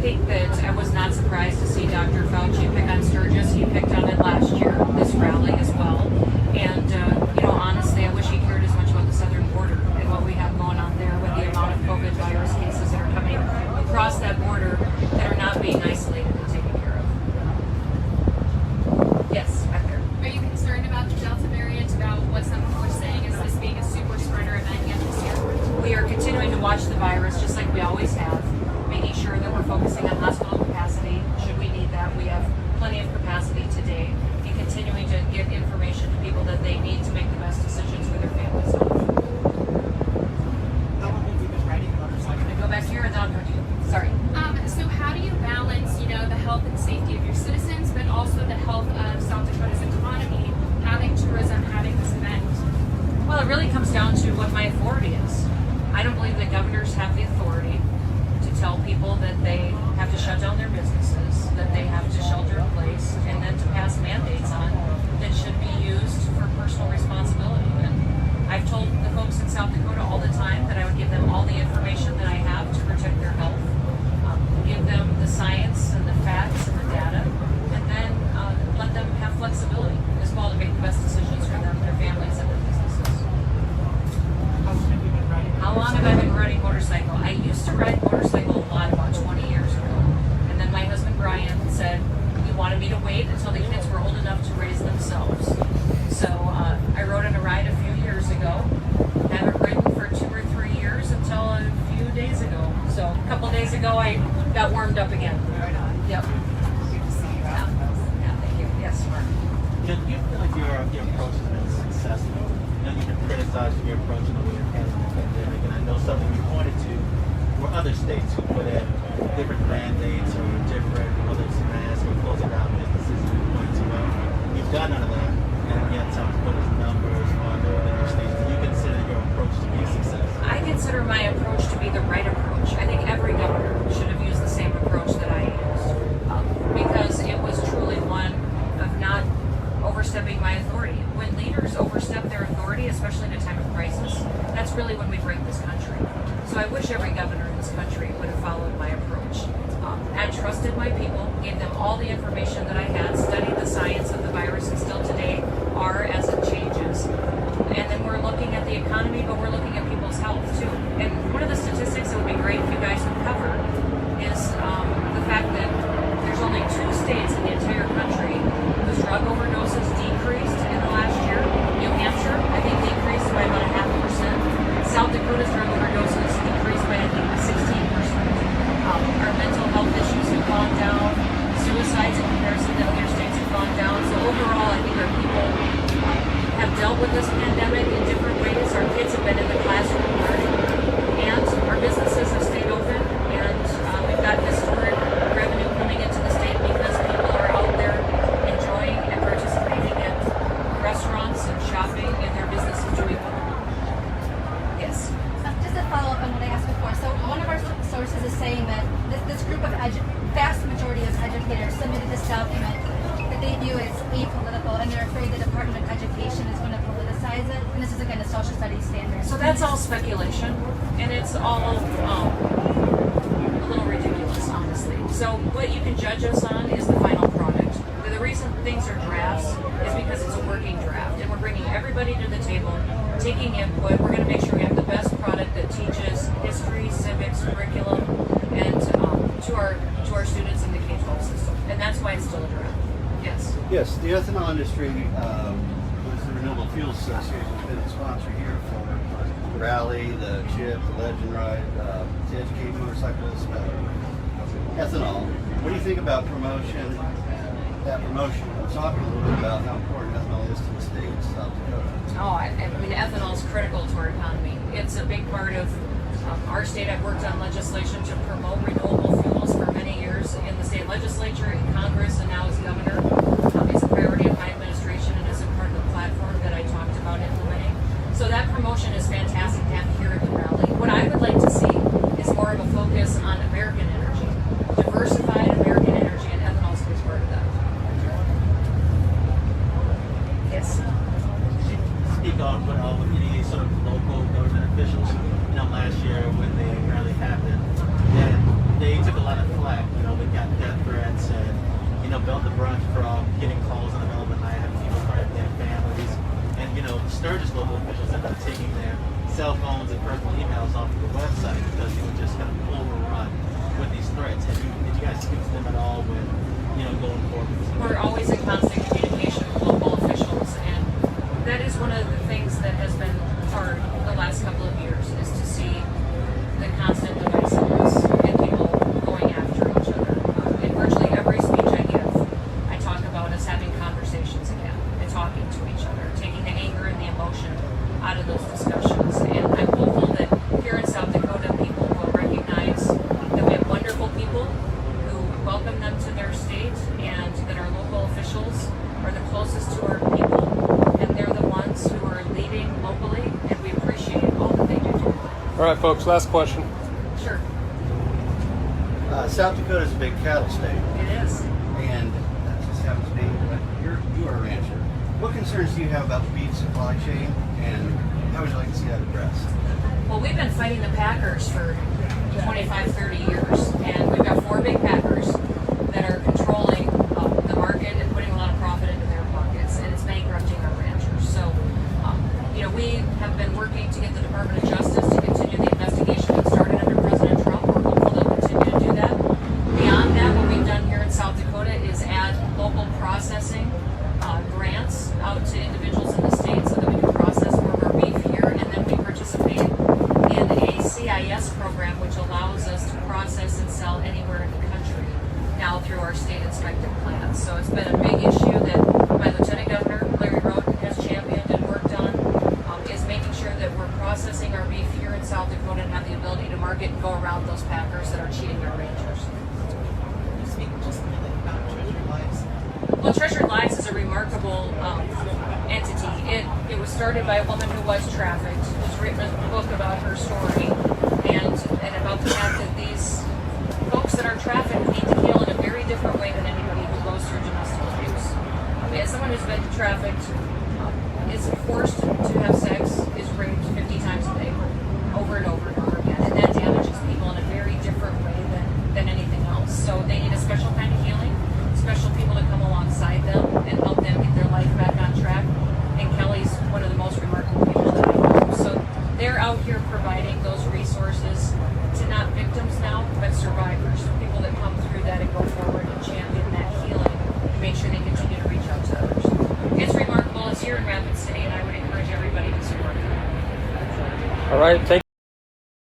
think that I was not surprised to see Dr. Fauci pick on Sturgis. He picked on it last year, this rally as well. And, honestly, I wish he cared as much about the southern border and what we have going on there with the amount of COVID virus cases that are coming across that border that are not being isolated and taken care of. Yes, back there. Are you concerned about the Delta variant, about what some people are saying is this being a super spreader event yet this year? We are continuing to watch the virus just like we always have, making sure that we're focusing on hospital capacity should we need that. We have plenty of capacity today, and continuing to give information to people that they need to make the best decisions for their families. How long have you been riding a motorcycle? Go back here and then I'll go to you. Sorry. So how do you balance, the health and safety of your citizens, but also the health of South Dakota's economy, having tourism, having this event? Well, it really comes down to what my authority is. I don't believe that governors have the authority to tell people that they have to shut down their businesses, that they have to shelter in place, and then to pass mandates on that should be used for personal responsibility. And I've told the folks in South Dakota all the time that I would give them all the information that I have to protect their health, give them the science and the facts and the data, and then let them have flexibility as well to make the best decisions for them, their families, and their businesses. How long have I been riding motorcycle? I used to ride motorcycle a lot about 20 years ago. And then my husband Brian said he wanted me to wait until the kids were old enough to raise themselves. So I rode on a ride a few years ago. Haven't ridden for 2 or 3 years until a few days ago. So a couple days ago I got warmed up again. Right on. Yep. Good to see you out. Yeah, thank you. Yes, Mark. Do you feel like your approach has been successful? You've been criticized for your approach in the way you're handling the pandemic, and I know something you pointed to were other states who put in different mandates or different, whether it's masks or closing down businesses, and you point to you've done none of that, and yet some put as numbers on your states. Do you consider your approach to be a success? I consider my approach to be the right approach. I think every governor should have used the same approach that I used because it was truly one of not overstepping my authority. When leaders overstep their authority, especially in a time of crisis, that's really when we break this country. So I wish every governor in this country would have followed my approach. I trusted my people, gave them all the information that I had, studied the science of the virus, and still today are as it changes. And then we're looking at the economy, but we're looking at people's health too. And one of the statistics that would be great if you guys would cover is the fact that there's only 2 states in the entire country whose drug overdoses decreased in the last year. New Hampshire, I think, decreased by about 0.5%. South Dakota's drug overdoses decreased by, I think, 16%. Our mental health issues have gone down. Suicides in comparison to other states have gone down. So overall, I think our people have dealt with this pandemic in different ways. Our kids have been in the classroom learning, and our businesses have stayed open, and we've got historic revenue coming into the state because people are out there enjoying and participating in restaurants and shopping, and their business is doing well. Yes. Just to follow up on what I asked before, so one of our sources is saying that this group of vast majority of educators submitted this document that they view as apolitical, and they're afraid the Department of Education is going to politicize it, and this is again a social studies standard. So that's all speculation, and it's all a little ridiculous, honestly. So what you can judge us on is the final product. The reason things are drafts is because it's a working draft, and we're bringing everybody to the table, taking input. We're going to make sure we have the best product that teaches history, civics, curriculum, and to our students in the K-12 system. And that's why it's still a draft. Yes. Yes, the ethanol industry, the Renewable Fuels Association, has been a sponsor here for the rally, the chip, the legend ride, to educate motorcyclists about ethanol. What do you think about that promotion? I'm talking a little bit about how important ethanol is to the state of South Dakota. Oh, I mean, ethanol is critical to our economy. It's a big part of our state. I've worked on legislation to promote renewable fuels for many years in the state legislature, in Congress, and now as governor. It's a priority of my administration and is a part of the platform that I talked about implementing. So that promotion is fantastic to have here at the rally. What I would like to see is more of a focus on American energy, diversified American energy, and ethanol is a big part of that. Yes. Speak on with any sort of local government officials. Last year when the rally happened, and they taking their cell phones and personal emails off of the website because they were just kind of overrun with these threats. Did you guys speak to them at all when, going forward? We're always in constant communication with local officials, and that is one of the things that has been hard the last couple of years, is to see the constant divisiveness and people going after each other. In virtually every speech I give, I talk about us having conversations again and talking to each other, taking the anger and the emotion out of those discussions. And I'm hopeful that here in South Dakota, people will recognize that we have wonderful people who welcome them to their state, and that our local officials are the closest to our people, and they're the ones who are leading locally, and we appreciate all that they do. All right, folks, last question. Sure, South Dakota is a big cattle state, it is. and that just happens to be, you are a rancher. What concerns do you have about the beef supply chain, and how would you like to see that addressed? Well, we've been fighting the packers for 25, 30 years, and we've got 4 big packers that are controlling the market and putting a lot of profit into their pockets, and it's bankrupting our ranchers. So, we have been working to get the Department of Justice to continue the investigation that started under President Trump. We're hopeful they'll continue to do that. Beyond that, what we've done here in South Dakota is add local processing grants out to individuals in the state so that we can process more of our beef here, and then we participate in a CIS program which allows us to process and sell anywhere in the country now through our state inspected plants. So it's been a big issue that my Lieutenant Governor, Larry Roden, has championed and worked on, is making sure that we're processing our beef here in South Dakota and have the ability to market and go around those packers that are cheating our ranchers. Can you speak just a minute about Treasury Lives? Well, Treasured Lives is a remarkable entity. It was started by a woman who was trafficked, who's written a book about her story, and about the fact that these folks that are trafficked need to heal in a very different way than anybody who goes through domestic abuse. As someone who's been trafficked, is forced to have sex, is raped 50 times a day, over and over and over again, and that damages people in a very different way than anything else. So they need a special kind of healing, special people to come alongside them and help them get their life back on track. And Kelly's one of the most remarkable people that I know. So they're out here providing those resources to not victims now, but survivors, people that come through that and go forward and champion that healing and make sure they continue to reach out to others. It's remarkable. It's here in Rapid City, and I would encourage everybody to support it. All right, thank